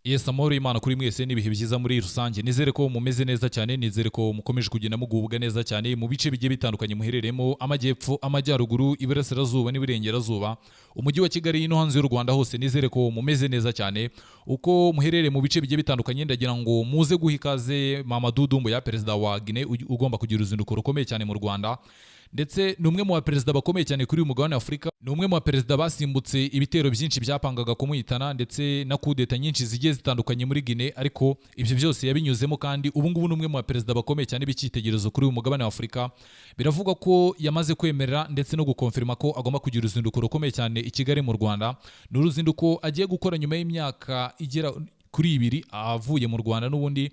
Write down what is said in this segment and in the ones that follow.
Yes, amahoro y'Imana kuri mwese n'ibihe byiza muri rusange. Nizere ko mumeze neza cyane, nizere ko mukomeje kugenda mugubwa neza cyane mu bice bigiye bitandukanye muhereremo, amajyepfo, amajyaruguru, iburasirazuba n'iburengerazuba, umujyi wa Kigali no hanze y'u Rwanda hose. Nizere ko mumeze neza cyane uko muherereye mu bice bigiye bitandukanye. Ndagira ngo muze guha ikaze Mamadou Doumbouya, perezida wa Guinée ugomba kugira uruzinduko rukomeye cyane mu Rwanda, ndetse ni umwe mu baperezida bakomeye cyane kuri uyu mugabane wa Afurika. Ni umwe mu baperezida basimbutse ibitero byinshi byapangaga kumuhitana, ndetse na kudeta nyinshi zigiye zitandukanye muri Guinée, ariko ibyo byose yabinyuzemo, kandi ubu ngubu ni umwe mu baperezida bakomeye cyane b'icyitegererezo kuri uyu mugabane wa Afurika. Biravugwa ko yamaze kwemerera ndetse no gukonfirma ko agomba kugira uruzinduko rukomeye cyane i Kigali mu Rwanda. Ni uruzinduko agiye gukora nyuma y'imyaka igera kuri 2 avuye mu Rwanda n'ubundi,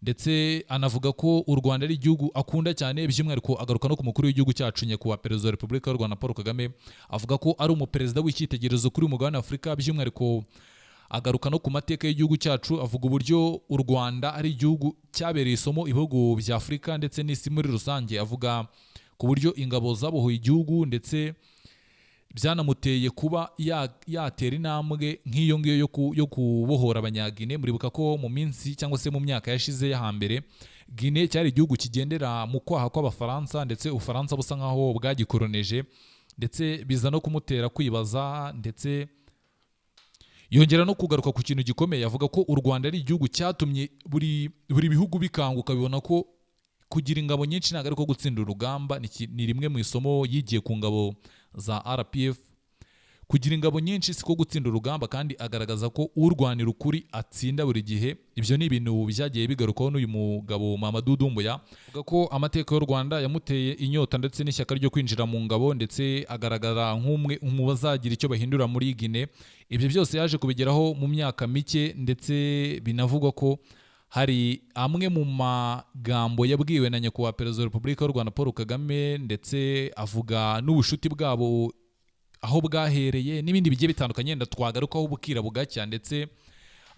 ndetse anavuga ko u Rwanda ari igihugu akunda cyane, by'umwihariko agaruka no ku mukuru w'igihugu cyacu nyakubahwa perezida wa Repubulika y'u Rwanda Paul Kagame. Avuga ko ari umuperezida w'icyitegererezo kuri uyu mugabane wa Afurika, by'umwihariko agaruka no ku mateka y'igihugu cyacu. Avuga uburyo u Rwanda ari igihugu cyabereye isomo ibihugu bya Afurika ndetse n'isi muri rusange. Avuga ku buryo ingabo zabohoye igihugu ndetse byanamuteye kuba yatera intambwe nk'iyo ngiyo yo kubohora abanyagine. Muribuka ko mu minsi cyangwa se mu myaka yashize y'ahambere, Guinée cyari igihugu kigendera mu kwaha kw'Abafaransa, ndetse Ubufaransa busa nkaho bwagikoroneje, ndetse biza no kumutera kwibaza, ndetse yongera no kugaruka ku kintu gikomeye. Avuga ko u Rwanda ari igihugu cyatumye buri bihugu bikanguka, bibona ko kugira ingabo nyinshi ntabwo ari ko gutsinda urugamba. Ni rimwe mu isomo yigiye ku ngabo za RPF. Kugira ingabo nyinshi siko gutsinda urugamba, kandi agaragaza ko urwanira ukuri atsinda buri gihe. Ibyo ni ibintu byagiye bigarukaho n'uyu mugabo Mamadou Doumbouya. Avuga ko amateka y'u Rwanda yamuteye inyota ndetse n'ishyaka ryo kwinjira mu ngabo, ndetse agaragara nk'umwe mu bazagira icyo bahindura muri Guinée. Ibyo byose yaje kubigeraho mu myaka mike, ndetse binavugwa ko hari amwe mu magambo yabwiwe na nyakubahwa perezida wa Repubulika y'u Rwanda Paul Kagame, ndetse avuga n'ubushuti bwabo aho bwahereye n'ibindi bigiye bitandukanye. Twagarukaho bukira bugacya, ndetse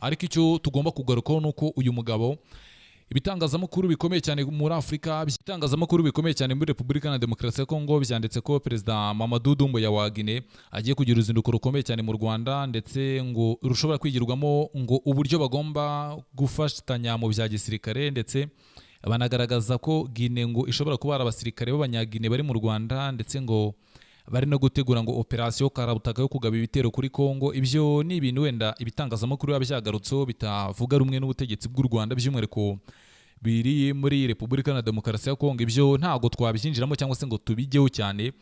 ariko icyo tugomba kugarukaho ni uko uyu mugabo, ibitangazamakuru bikomeye cyane muri Afurika, ibitangazamakuru bikomeye cyane muri Repubulika na Demokarasi ya Kongo byanditse ko perezida Mamadou Doumbouya wa Guinée agiye kugira uruzinduko rukomeye cyane mu Rwanda, ndetse ngo rushobora kwigirwamo ngo uburyo bagomba gufatanya mu bya gisirikare, ndetse banagaragaza ko Guinée ngo ishobora kuba ari abasirikare b'abanyagine bari mu Rwanda, ndetse ngo bari no gutegura ngo operasiyo karabutaka yo kugaba ibitero kuri Kongo. Ibyo ni ibintu wenda ibitangazamakuru biba byagarutseho bitavuga rumwe n'ubutegetsi bw'u Rwanda, by'umwihariko biri muri Repubulika na Demokarasi ya Kongo. Ibyo ntabwo twabyinjiramo cyangwa se ngo tubijyeho cyane,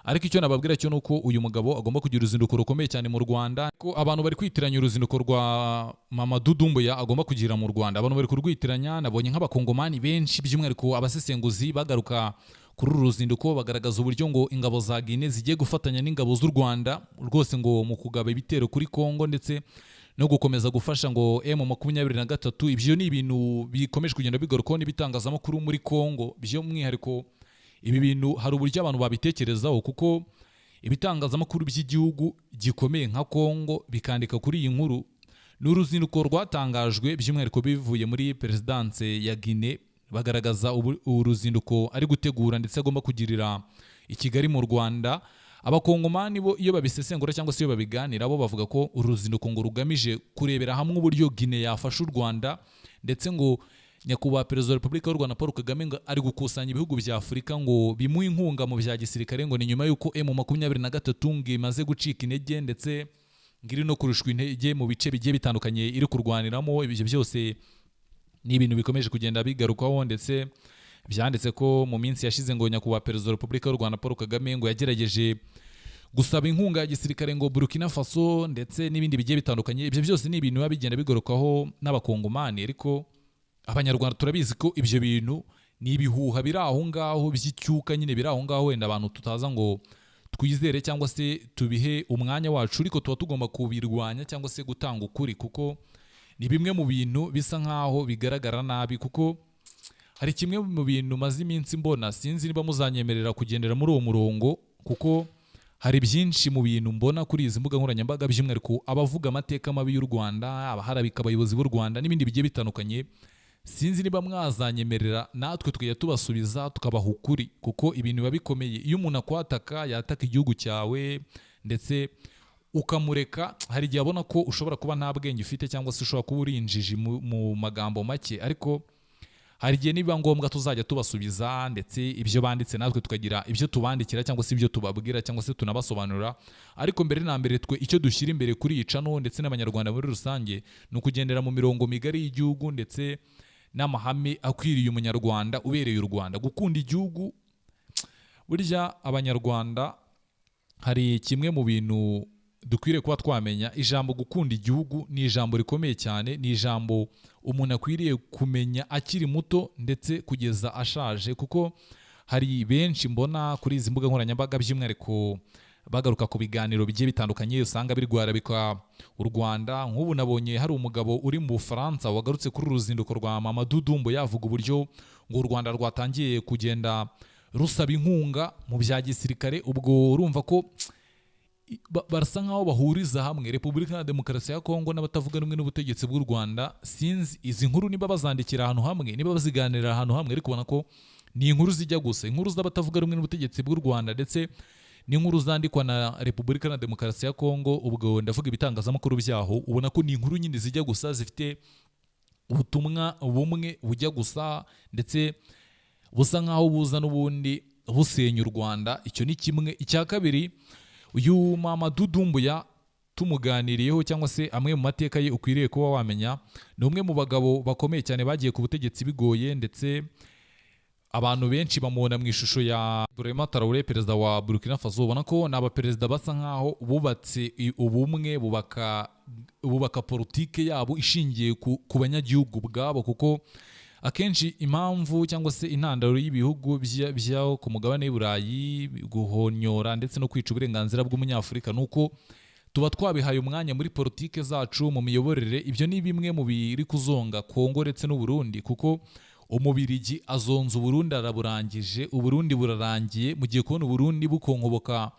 ariko icyo nababwira cyo nuko uyu mugabo agomba kugira uruzinduko rukomeye cyane mu Rwanda. Ko abantu bari kwitiranya uruzinduko rwa Mamadou Doumbouya agomba kugira mu Rwanda, abantu bari kurwitiranya. Nabonye nk'abakongomani benshi, by'umwihariko abasesenguzi, bagaruka kuri uru ruzinduko bagaragaza uburyo ngo ingabo za Guinée zigiye gufatanya n'ingabo z'u Rwanda rwose ngo mu kugaba ibitero kuri Kongo, ndetse no gukomeza gufasha ngo M23. Ibyo ni ibintu bikomeje kugenda bigarukaho n'ibitangazamakuru muri Kongo. By'umwihariko ibi bintu hari uburyo abantu babitekerezaho, kuko ibitangazamakuru by'igihugu gikomeye nka Kongo bikandika kuri iyi nkuru. Ni uruzinduko rwatangajwe by'umwihariko bivuye muri perezidanse ya Guinée, bagaragaza uruzinduko ari gutegura ndetse agomba kugirira i Kigali mu Rwanda. Abakongomani bo iyo babisesengura cyangwa se iyo babiganira, bo bavuga ko uruzinduko ngo rugamije kurebera hamwe uburyo Guinée yafasha u Rwanda, ndetse ngo nyakubahwa perezida wa Repubulika y'u Rwanda Paul Kagame ngo ari gukusanya ibihugu bya Afurika ngo bimuhe inkunga mu bya gisirikare, ngo ni nyuma y'uko M23 ngo imaze gucika intege, ndetse ngiri no kurushwa intege mu bice bigiye bitandukanye iri kurwaniramo. Ibyo byose ni ibintu bikomeje kugenda bigarukaho, ndetse byanditse ko mu minsi yashize ngo nyakubahwa perezida wa Repubulika y'u Rwanda Paul Kagame ngo yagerageje gusaba inkunga ya gisirikare ngo Burkina Faso, ndetse n'ibindi bigiye bitandukanye. Ibyo byose ni ibintu biba bigenda bigarukaho n'abakongomani, ariko abanyarwanda turabizi ko ibyo bintu ni ibihuha biri aho ngaho by'icyuka, nyine biri aho ngaho, wenda abantu tutaza ngo twizere cyangwa se tubihe umwanya wacu, ariko tuba tugomba kubirwanya cyangwa se gutanga ukuri, kuko ni bimwe mu bintu bisa nkaho bigaragara nabi. Kuko hari kimwe mu bintu maze iminsi mbona, sinzi niba muzanyemerera kugendera muri uwo murongo, kuko hari byinshi mu bintu mbona kuri izi mbuga nkoranyambaga, by'umwihariko abavuga amateka mabi y'u Rwanda, abaharabika abayobozi b'u Rwanda n'ibindi bigiye bitandukanye. Sinzi niba mwazanyemerera natwe tukajya tubasubiza tukabaha ukuri, kuko ibintu biba bikomeye iyo umuntu akwataka, yataka igihugu cyawe, ndetse ukamureka, hari igihe abona ko ushobora kuba nta bwenge ufite cyangwa se ushobora kuba uri injiji mu magambo make, ariko hari igihe niba ngombwa tuzajya tubasubiza ndetse ibyo banditse natwe tukagira ibyo tubandikira cyangwa se ibyo tubabwira cyangwa se tunabasobanurira. Ariko mbere na mbere twe icyo dushyira imbere kuri iyi cano ndetse n'abanyarwanda muri rusange ni ukugendera mu mirongo migari y'igihugu ndetse n'amahame akwiriye umunyarwanda ubereye u Rwanda. Gukunda igihugu, burya abanyarwanda hari kimwe mu bintu dukwiriye kuba twamenya. Ijambo gukunda igihugu ni ijambo rikomeye cyane, ni ijambo umuntu akwiriye kumenya akiri muto ndetse kugeza ashaje, kuko hari benshi mbona kuri izi mbuga nkoranyambaga by'umwihariko bagaruka ku biganiro bigiye bitandukanye usanga birwarabika u Rwanda. Nk'ubu nabonye hari umugabo uri mu Bufaransa wagarutse kuri uruzinduko rwa Mamadou Doumbouya yavuga uburyo ngo u Rwanda rwatangiye kugenda rusaba inkunga mu bya gisirikare. Ubwo urumva ko barasa nkaho bahuriza hamwe Repubulika ya Demokarasi ya Kongo n'abatavuga rumwe n'ubutegetsi bw'u Rwanda. Sinzi izi nkuru niba bazandikira ahantu hamwe, niba baziganira ahantu hamwe, ariko ubona ko ni inkuru zijya gusa, inkuru z'abatavuga rumwe n'ubutegetsi bw'u Rwanda ndetse n'inkuru zandikwa na Repubulika ya Demokarasi ya Kongo. Ubwo ndavuga ibitangazamakuru byaho, ubona ko ni inkuru nyine zijya gusa, zifite ubutumwa bumwe bujya gusa ndetse busa nkaho buza n'ubundi busenya u Rwanda. Icyo ni kimwe. Icya kabiri, uyu Mamadou Doumbouya tumuganiriyeho cyangwa se amwe mu mateka ye ukwiriye kuba wamenya, ni umwe mu bagabo bakomeye cyane bagiye ku butegetsi bigoye, ndetse abantu benshi bamubona mu ishusho ya Ibrahima Traoré, perezida wa Burkina Faso. Ubona ko ni abaperezida basa nkaho bubatse ubumwe, bubaka politike yabo ishingiye ku banyagihugu bwabo, kuko akenshi impamvu cyangwa se intandaro y'ibihugu byaho ku mugabane w'i Burayi guhonyora ndetse no kwica uburenganzira bw'umunyafurika nuko tuba twabihaye umwanya muri politike zacu, mu miyoborere. Ibyo ni bimwe mu biri kuzonga Kongo ndetse n'u Burundi, kuko umubirigi azonza Uburundi araburangije, Uburundi burarangiye, mu gihe kubona Uburundi bukonkoboka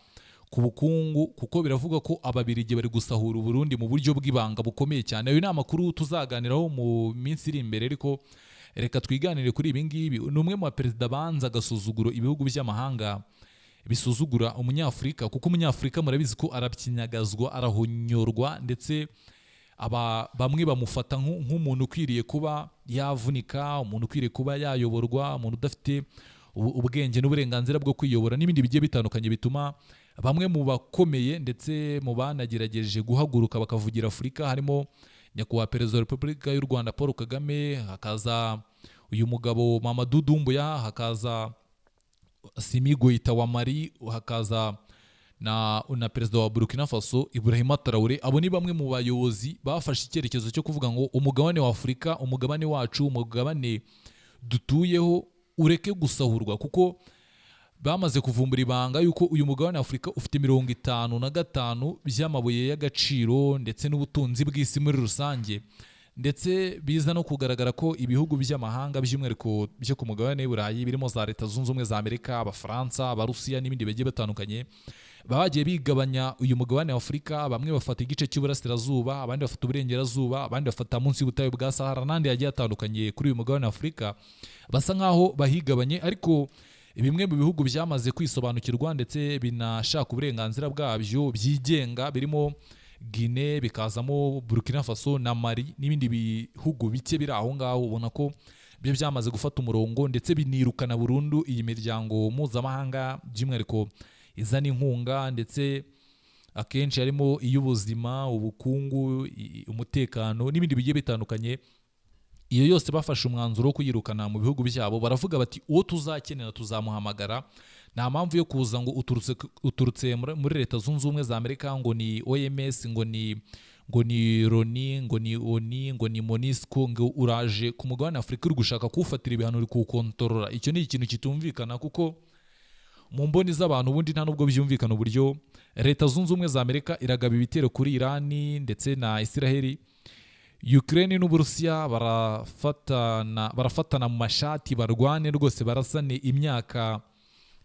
ku bukungu, kuko biravuga ko ababirigi bari gusahura Uburundi mu buryo bw'ibanga bukomeye cyane. Ayo ni amakuru tuzaganiraho mu minsi iri imbere, ariko reka twiganire kuri ibi ngibi. Ni umwe mu baperezida banza agasuzuguro ibihugu by'amahanga bisuzugura umunyafurika, kuko umunyafurika murabizi ko araby'inyagazwa, arahonyorwa, ndetse bamwe bamufata nk'umuntu ukwiriye kuba yavunika, umuntu ukwiriye kuba yayoborwa, umuntu udafite ubwenge n'uburenganzira bwo kwiyobora n'ibindi bigiye bitandukanye, bituma bamwe mu bakomeye ndetse mu banagerageje guhaguruka bakavugira Afurika, harimo nyakubahwa perezida wa Repubulika y'u Rwanda Paul Kagame, hakaza uyu mugabo Mamadou Doumbouya, hakaza Simi Goïta wa Mali, hakaza na perezida wa Burkina Faso Ibrahima Traoré. Abo ni bamwe mu bayobozi bafashe icyerekezo cyo kuvuga ngo umugabane wa Afurika, umugabane wacu, umugabane dutuyeho ureke gusahurwa, kuko bamaze kuvumbura ibanga yuko uyu mugabane wa Afurika ufite 55% by'amabuye y'agaciro ndetse n'ubutunzi bw'isi muri rusange, ndetse biza no kugaragara ko ibihugu by'amahanga by'umwihariko byo ku mugabane w'i Burayi birimo za Leta Zunze Ubumwe za Amerika, Abafaransa, Abarusiya n'ibindi bigiye bitandukanye, bagiye bigabanya uyu mugabane wa Afurika. Bamwe bafata igice cy'uburasirazuba, abandi bafata uburengerazuba, abandi bafata munsi y'ubutayu bwa Sahara n'andi yagiye atandukanye kuri uyu mugabane wa Afurika, basa nkaho bahigabanye. Ariko bimwe mu bihugu byamaze kwisobanukirwa ndetse binashaka uburenganzira bwabyo byigenga, birimo Guinea, bikazamo Burkina Faso na Mali n'ibindi bihugu bike biri aho ngaho. Ubona ko byo byamaze gufata umurongo ndetse binirukana burundu iyi miryango mpuzamahanga by'umwihariko izana inkunga, ndetse akenshi harimo iy'ubuzima, ubukungu, umutekano n'ibindi bigiye bitandukanye. Iyo yose bafashe umwanzuro wo kuyirukana mu bihugu byabo, baravuga bati uwo tuzakenera tuzamuhamagara. Nta mpamvu yo kuza ngo uturutse muri Leta Zunze Ubumwe za Amerika, ngo ni OMS, ngo ni Loni, ngo ni ONU, ngo ni MONUSCO, ngo uraje ku mugabane Afurika uri gushaka kuwufatira ibihano uri kuwukontorora. Icyo ni ikintu kitumvikana, kuko mu mboni z'abantu ubundi nta nubwo byumvikana uburyo Leta Zunze Ubumwe za Amerika iragaba ibitero kuri Irani ndetse na Israel. Ukraine n'Uburusiya barafatana mu mashati, barwane rwose, barasane imyaka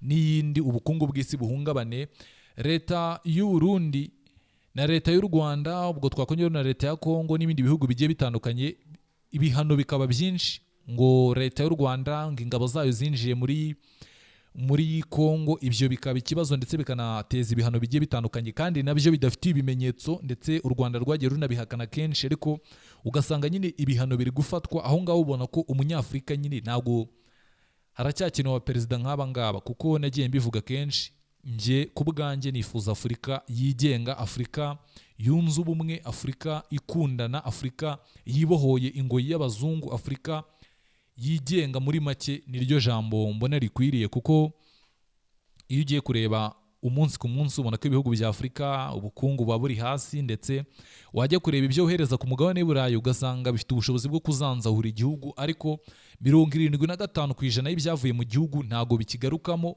n'iyindi, ubukungu bw'isi buhungabane. Leta y'u Burundi na Leta y'u Rwanda, ubwo twakongera na Leta ya Kongo n'ibindi bihugu bigiye bitandukanye, ibihano bikaba byinshi. Ngo Leta y'u Rwanda ngo ingabo zayo zinjiye muri Kongo, ibyo bikaba ikibazo ndetse bikanateza ibihano bigiye bitandukanye kandi nabyo bidafitiye ibimenyetso, ndetse u Rwanda rwagiye runabihakana kenshi, ariko ugasanga nyine ibihano biri gufatwa aho ngaho, ubona ko umunyafurika nyine ntabwo haracyakenewe perezida nk'aba ngaba, kuko nagiye mbivuga kenshi, njye ku bwanjye nifuza Afurika yigenga, Afurika yunze ubumwe, Afurika ikundana, Afurika yibohoye ingoyi y'abazungu, Afurika yigenga. Muri make niryo jambo mbona rikwiriye, kuko iyo ugiye kureba umunsi ku munsi ubona ko ibihugu bya Afurika ubukungu buba buri hasi, ndetse wajya kureba ibyo wohereza ku mugabane w'Uburayi ugasanga bifite ubushobozi bwo kuzanzahura igihugu, ariko 75% y'ibyavuye mu gihugu ntago bikigarukamo.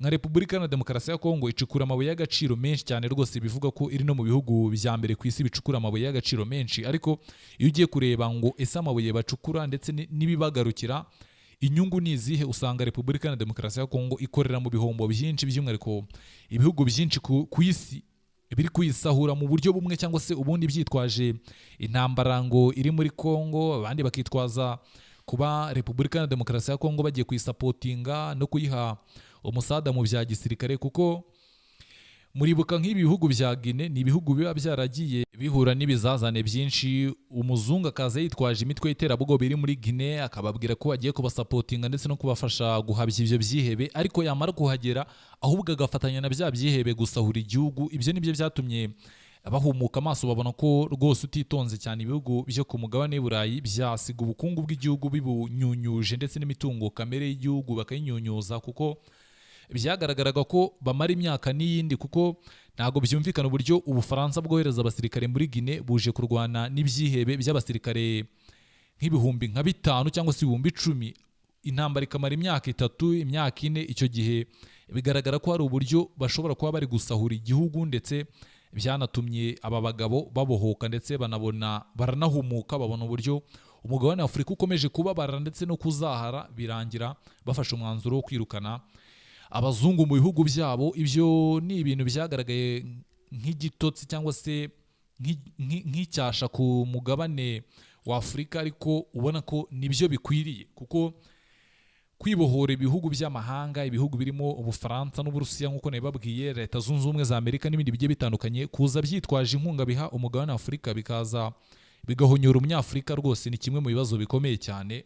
Nka Repubulika Iharanira Demokarasi ya Kongo icukura amabuye y'agaciro menshi cyane rwose, bivuga ko iri no mu bihugu bya mbere ku isi bicukura amabuye y'agaciro menshi, ariko iyo ugiye kureba ngo ese amabuye bacukura ndetse n'ibibagarukira inyungu ni izihe, usanga Repubulika Iharanira Demokarasi ya Kongo ikorera mu bihombo byinshi, by'umwihariko ibihugu byinshi ku isi biri kuyisahura mu buryo bumwe cyangwa se ubundi, byitwaje intambara ngo iri muri Kongo, abandi bakitwaza kuba Repubulika Iharanira Demokarasi ya Kongo bagiye kuyisapotinga no kuyiha umusada mu bya gisirikare, kuko muribuka nk'ibi bihugu bya Guinea ni ibihugu biba byaragiye bihura n'ibizazane byinshi, umuzungu akaza yitwaje imitwe y'iterabwoba biri muri Guinea akababwira ko agiye kubasapotinga ndetse no kubafasha guhabya ibyo byihebe, ariko yamara kuhagera ahubwo agafatanya na bya byihebe gusahura igihugu. Ibyo nibyo byatumye bahumuka amaso, babona ko rwose utitonze cyane ibihugu byo ku mugabane w'Uburayi byasiga ubukungu bw'igihugu bibunyunyuje, ndetse n'imitungo kamere y'igihugu bakayinyunyuza, kuko byagaragaraga ko bamara imyaka n'iyindi, kuko ntabwo byumvikana uburyo Ubufaransa bwohereza abasirikare muri Guinea buje kurwana n'ibyihebe by'abasirikare nk'ibihumbi nka 5 cyangwa se ibihumbi 10, intambara ikamara imyaka 3 imyaka 4. Icyo gihe bigaragara ko hari uburyo bashobora kuba bari gusahura igihugu, ndetse byanatumye aba bagabo babohoka ndetse baranahumuka, babona uburyo umugabane wa Afurika ukomeje kubabara ndetse no kuzahara, birangira bafashe umwanzuro wo kwirukana abazungu mu bihugu byabo. Ibyo ni ibintu byagaragaye nk'igitotsi cyangwa se nk'icyasha ku mugabane wa Afurika, ariko ubona ko nibyo bikwiriye, kuko kwibohora ibihugu by'amahanga, ibihugu birimo Ubufaransa n'Uburusiya nk'uko nabibabwiye, Leta Zunze Ubumwe za Amerika n'ibindi bigiye bitandukanye, kuza byitwaje inkunga biha umugabane wa Afurika bikaza bigahonyora umunyafurika, rwose ni kimwe mu bibazo bikomeye cyane.